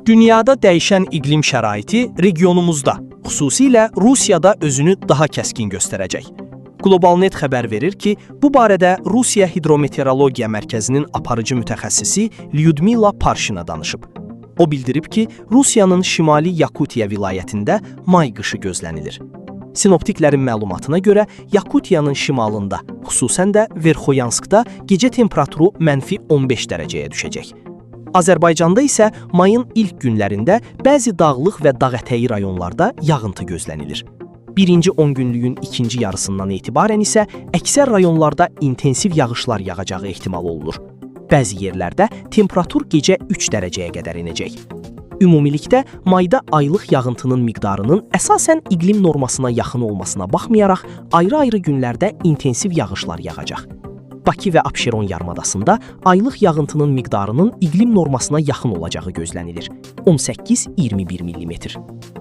Dünyada dəyişən iqlim şəraiti regionumuzda, xüsusilə Rusiyada özünü daha kəskin göstərəcək. Globalnet xəbər verir ki, bu barədə Rusiya Hidrometeorologiya Mərkəzinin aparıcı mütəxəssisi Lyudmila Parshina danışıb. O bildirib ki, Rusiyanın şimali Yakutiya vilayətində may qışı gözlənilir. Sinoptiklərin məlumatına görə Yakutiyanın şimalında, xüsusən də Verxoyanskda gecə temperaturu -15 dərəcəyə düşəcək. Azərbaycanda isə mayın ilk günlərində bəzi dağlıq və dağətəyi rayonlarda yağıntı gözlənilir. Birinci 10 günlüyün ikinci yarısından etibarən isə əksər rayonlarda intensiv yağışlar yağacağı ehtimal olunur. Bəzi yerlərdə temperatur gecə 3 dərəcəyə qədər enəcək. Ümumilikdə, mayda aylıq yağıntının miqdarının əsasən iqlim normasına yaxın olmasına baxmayaraq, ayrı-ayrı günlərdə intensiv yağışlar yağacaq. Bakı və Abşeron yarımadasında aylıq yağıntının miqdarının iqlim normasına yaxın olacağı gözlənilir. 18-21 mm.